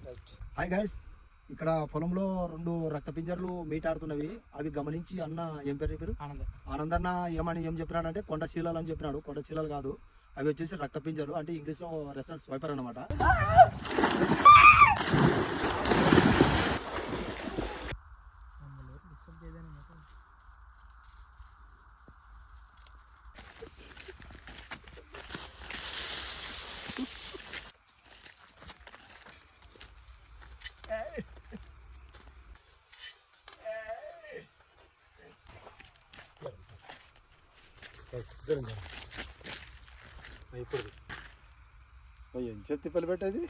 Hi guys, ఇక్కడ పొలంలో 2 రక్త పింజర్లు మీట్ ఆడుతున్నవి. అవి గమనించి అన్న ఏం పేరు ఆనందన్న ఏం చెప్పినాడు అంటే కొండ శీలాలు అని చెప్పినాడు. కొండ శీలాలు కాదు, అవి వచ్చేసి రక్త పింజర్లు, అంటే ఇంగ్లీష్ లో రెసస్ వైపర్ అనమాట. ఇప్పుడు ఏం చేతి పని పెట్టేది,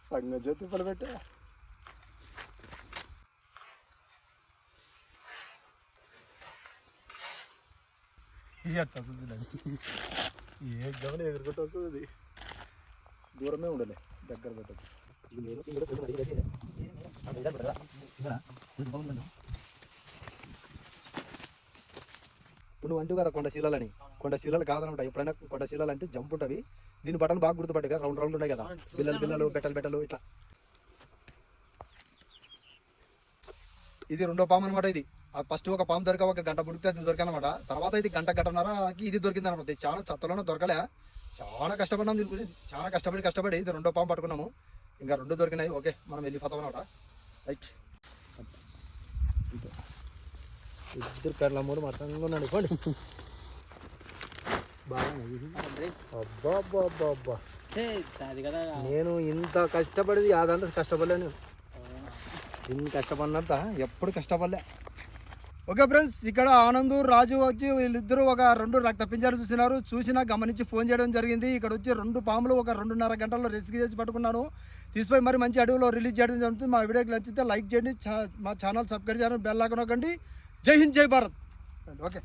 సంగ చేతి పని పెట్టా. అట్లా వస్తుంది, ఏ గమని ఎగురుకుంటూ వస్తుంది. దూరమే ఉండలే, దగ్గర పెట్టదు. ఇప్పుడు నువ్వు అంటూ కదా కొండ శీలాలని, కొండ శీలాలు కాదనమాట. ఎప్పుడైనా కొండ శీలాలు అంటే జంప్ ఉంటుంది. దీని బటన్ బాగా గుర్తుపట్టు కదా, రౌండ్ ఉన్నాయి కదా, పిల్లలు బెట్టలు ఇట్లా. ఇది 2వ పాము అనమాట. ఇది ఫస్ట్ ఒక పాము దొరక, ఒక గంట ముడితే అది దొరికానమాట. తర్వాత ఇది గంటన్నరకి ఇది దొరికింది అనమాట. ఇది చాలా చత్తలోనే దొరకలే, చాలా కష్టపడినాం దీని గురించి. చాలా కష్టపడి ఇది 2వ పాము పట్టుకున్నాము. ఇంకా 2 దొరికినాయి. ఓకే, మనం వెళ్ళిపోతాం అనమాట. రైట్, ఇద్దరు పేర్ల మూడు మతంగా ఉన్నాడు. పోండి. అబ్బా, నేను ఇంత కష్టపడేది అదంతా కష్టపడలేను. ఇంత కష్టపడినంత ఎప్పుడు కష్టపడలే. ఓకే ఫ్రెండ్స్, ఇక్కడ ఆనంద్ రాజు వచ్చి వీళ్ళిద్దరూ ఒక 2 రక్త పింజాలు చూసినా గమనించి ఫోన్ చేయడం జరిగింది. ఇక్కడ వచ్చి 2 పాములు ఒక 2.5 గంటల్లో రెస్క్యూ చేసి పట్టుకున్నాను. తీసుకుపోయి మరి మంచి అడవిలో రిలీజ్ చేయడం జరుగుతుంది. మా వీడియోకి నచ్చితే లైక్ చేయండి, మా ఛానల్ సబ్స్క్రైబ్ చేయండి, బెల్ ఐకాన్ నొక్కండి. జై హింద్, జై భారత్. ఓకే.